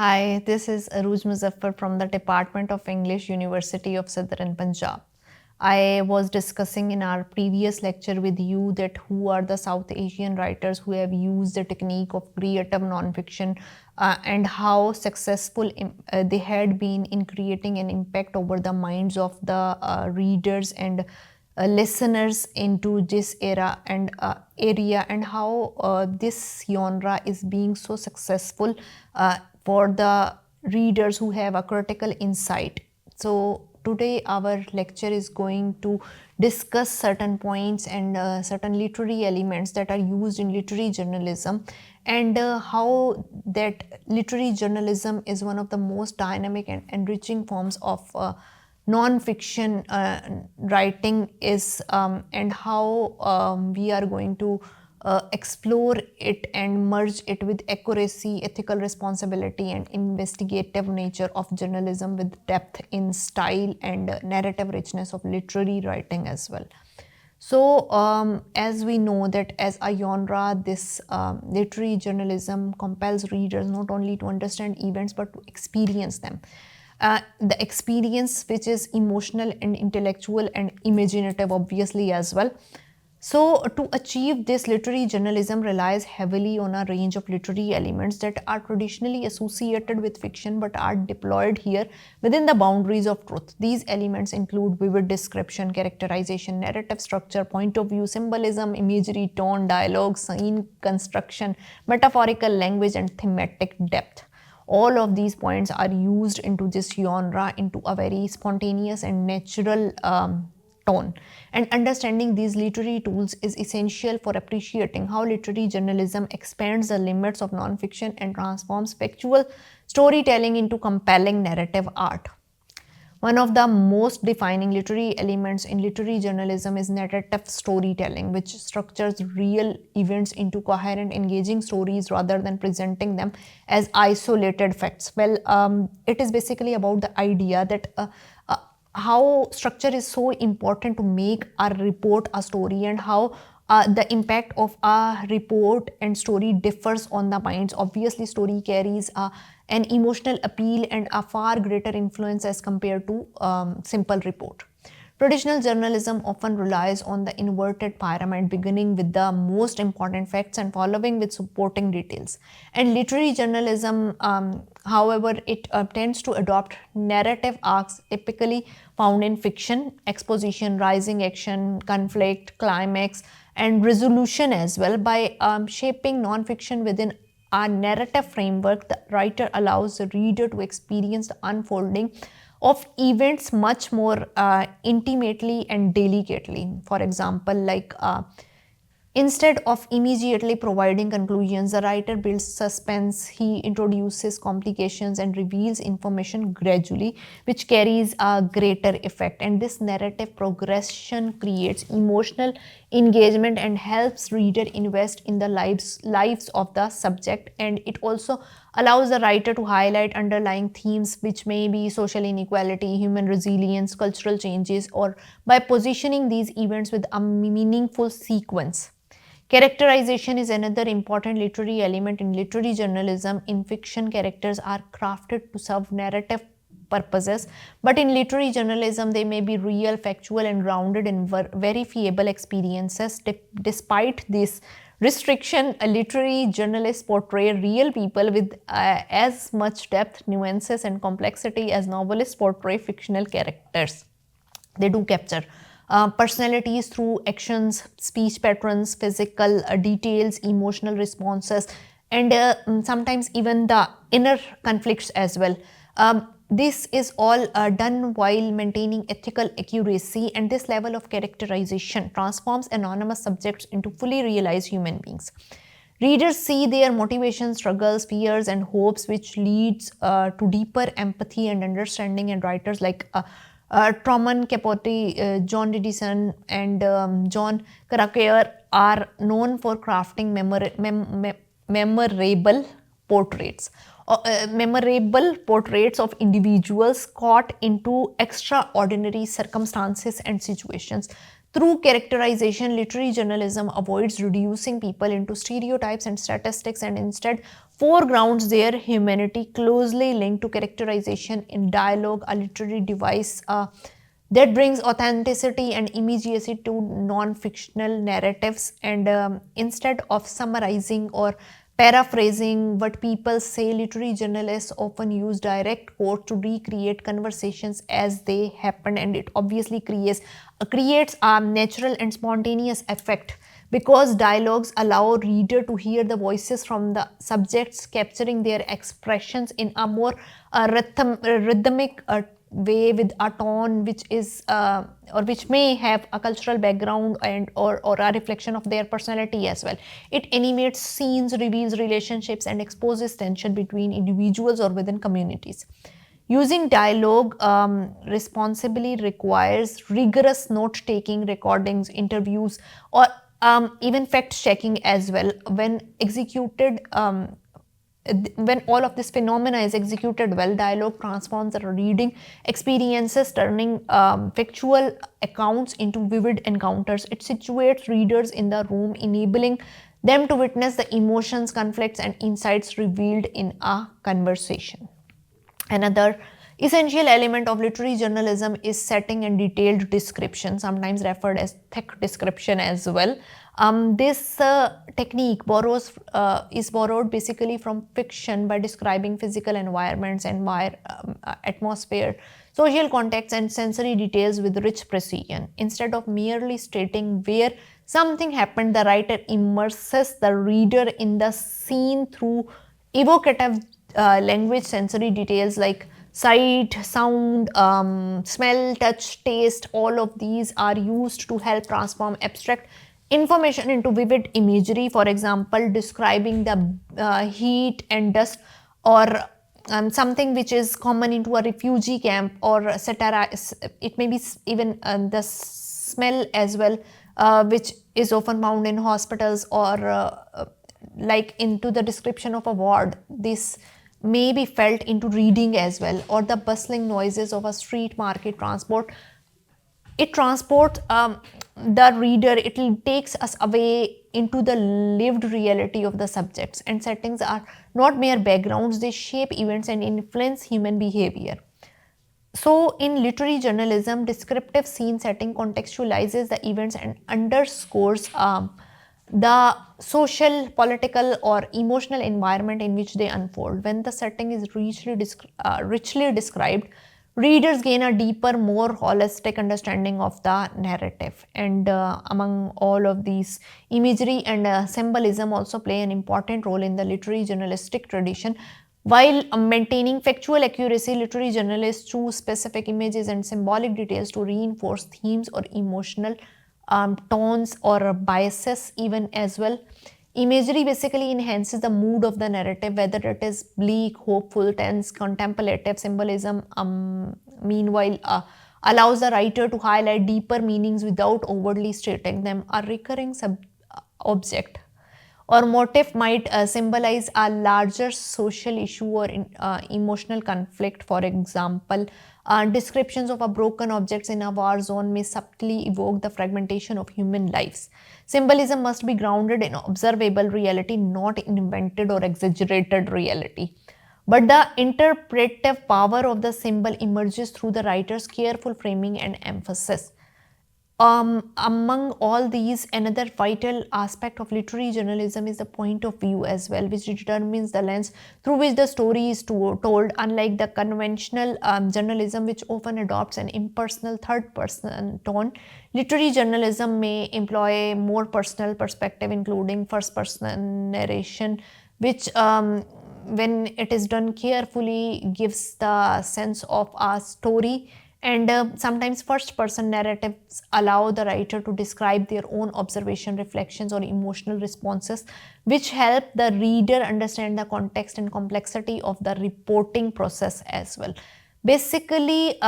Hi, this is Aruj Muzaffar from the Department of English, University of Southern Punjab. I was discussing in our previous lecture with you that who are the South Asian writers who have used the technique of creative nonfiction and how successful they had been in creating an impact over the minds of the readers and listeners into this era and area, and how this genre is being so successful for the readers who have a critical insight. So today our lecture is going to discuss certain points and certain literary elements that are used in literary journalism, and how that literary journalism is one of the most dynamic and enriching forms of non-fiction writing is, and how we are going to explore it and merge it with accuracy, ethical responsibility, and investigative nature of journalism with depth in style and narrative richness of literary writing as well. So, as we know that as a genre, this literary journalism compels readers not only to understand events but to experience them. The experience which is emotional and intellectual and imaginative, obviously, as well. So, to achieve this, literary journalism relies heavily on a range of literary elements that are traditionally associated with fiction but are deployed here within the boundaries of truth. These elements include vivid description, characterization, narrative structure, point of view, symbolism, imagery, tone, dialogue, scene construction, metaphorical language, and thematic depth. All of these points are used into this genre into a very spontaneous and natural tone. And understanding these literary tools is essential for appreciating how literary journalism expands the limits of nonfiction and transforms factual storytelling into compelling narrative art. One of the most defining literary elements in literary journalism is narrative storytelling, which structures real events into coherent, engaging stories rather than presenting them as isolated facts. Well, it is basically about the idea that how structure is so important to make a report a story, and how the impact of a report and story differs on the minds. Obviously, story carries an emotional appeal and a far greater influence as compared to simple report. Traditional journalism often relies on the inverted pyramid, beginning with the most important facts and following with supporting details. And literary journalism, however, it tends to adopt narrative arcs typically found in fiction: exposition, rising action, conflict, climax, and resolution as well. By shaping nonfiction within a narrative framework, the writer allows the reader to experience the unfolding of events much more intimately and delicately. For example, instead of immediately providing conclusions, the writer builds suspense. He introduces complications and reveals information gradually, which carries a greater effect. And this narrative progression creates emotional engagement and helps reader invest in the lives of the subject. And it also allows the writer to highlight underlying themes, which may be social inequality, human resilience, cultural changes, or by positioning these events with a meaningful sequence. Characterization is another important literary element in literary journalism. In fiction, characters are crafted to serve narrative purposes, but in literary journalism, they may be real, factual, and grounded in verifiable experiences. Despite this restriction, a literary journalist portray real people with as much depth, nuances, and complexity as novelists portray fictional characters. They do capture personalities through actions, speech patterns, physical details, emotional responses, and sometimes even the inner conflicts as well. This is all done while maintaining ethical accuracy, and this level of characterization transforms anonymous subjects into fully realized human beings. Readers see their motivations, struggles, fears, and hopes, which leads to deeper empathy and understanding. And writers like Truman Capote, John Didion, and John Krakauer are known for crafting memorable portraits. Memorable portraits of individuals caught into extraordinary circumstances and situations. Through characterization, literary journalism avoids reducing people into stereotypes and statistics and instead foregrounds their humanity, closely linked to characterization in dialogue, a literary device that brings authenticity and immediacy to non-fictional narratives. And instead of summarizing or paraphrasing what people say, literary journalists often use direct quotes to recreate conversations as they happen, and it obviously creates a natural and spontaneous effect because dialogues allow reader to hear the voices from the subjects, capturing their expressions in a more rhythmic way with a tone which is or which may have a cultural background and or a reflection of their personality as well. It animates scenes, reveals relationships, and exposes tension between individuals or within communities. Using dialogue responsibly requires rigorous note taking, recordings, interviews, or even fact checking as well. When all of this phenomena is executed well, dialogue transforms the reading experiences, turning factual accounts into vivid encounters. It situates readers in the room, enabling them to witness the emotions, conflicts, and insights revealed in a conversation. Another essential element of literary journalism is setting and detailed description, sometimes referred as thick description as well. This technique is borrowed basically from fiction by describing physical environments, atmosphere, social context, and sensory details with rich precision. Instead of merely stating where something happened, the writer immerses the reader in the scene through evocative language. Sensory details like sight, sound, smell, touch, taste, all of these are used to help transform abstract information into vivid imagery. For example, describing the heat and dust, or something which is common into a refugee camp, or satirize, it may be even the smell as well, which is often found in hospitals, or like into the description of a ward. This may be felt into reading as well, or the bustling noises of a street market transport. It transports the reader, it takes us away into the lived reality of the subjects, and settings are not mere backgrounds, they shape events and influence human behavior. So, in literary journalism, descriptive scene setting contextualizes the events and underscores the social, political, or emotional environment in which they unfold. When the setting is richly described, readers gain a deeper, more holistic understanding of the narrative. And among all of these, imagery and symbolism also play an important role in the literary journalistic tradition. While maintaining factual accuracy, literary journalists choose specific images and symbolic details to reinforce themes or emotional tones or biases even as well. Imagery basically enhances the mood of the narrative, whether it is bleak, hopeful, tense, contemplative. Symbolism, meanwhile, allows the writer to highlight deeper meanings without overtly stating them. A recurring object or motif might symbolize a larger social issue or emotional conflict. For example, descriptions of a broken objects in a war zone may subtly evoke the fragmentation of human lives. Symbolism must be grounded in observable reality, not in invented or exaggerated reality. But the interpretive power of the symbol emerges through the writer's careful framing and emphasis. Among all these, another vital aspect of literary journalism is the point of view as well, which determines the lens through which the story is told. Unlike the conventional journalism, which often adopts an impersonal third person tone, literary journalism may employ more personal perspective, including first person narration, which when it is done carefully gives the sense of a story. And sometimes first person narratives allow the writer to describe their own observation, reflections, or emotional responses, which help the reader understand the context and complexity of the reporting process as well. Basically,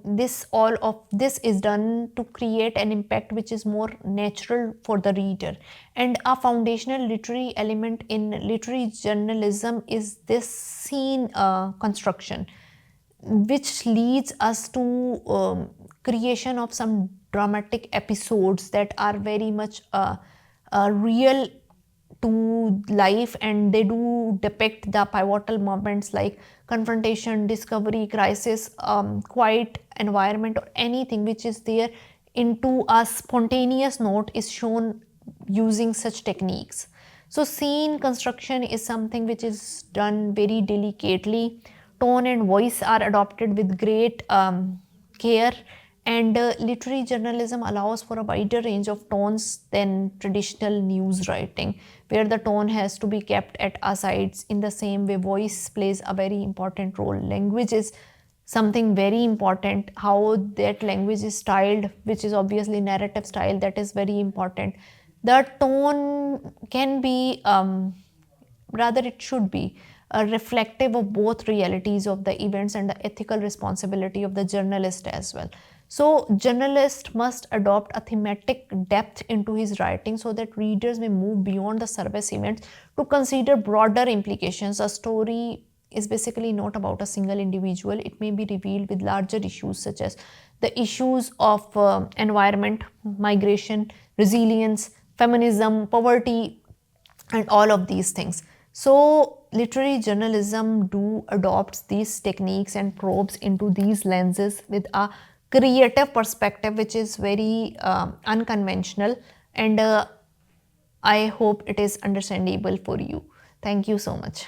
this all of this is done to create an impact which is more natural for the reader. And a foundational literary element in literary journalism is this scene construction, which leads us to creation of some dramatic episodes that are very much real to life, and they do depict the pivotal moments like confrontation, discovery, crisis, quiet environment, or anything which is there into a spontaneous note is shown using such techniques. So scene construction is something which is done very delicately. Tone and voice are adopted with great care, and literary journalism allows for a wider range of tones than traditional news writing, where the tone has to be kept at our sides. In the same way, voice plays a very important role. Language is something very important. How that language is styled, which is obviously narrative style, that is very important. The tone can be, rather it should be, reflective of both realities of the events and the ethical responsibility of the journalist as well. So journalist must adopt a thematic depth into his writing so that readers may move beyond the surface events to consider broader implications. A story is basically not about a single individual. It may be revealed with larger issues such as the issues of environment, migration, resilience, feminism, poverty, and all of these things. So literary journalism do adopts these techniques and probes into these lenses with a creative perspective which is very unconventional, and I hope it is understandable for you. Thank you so much.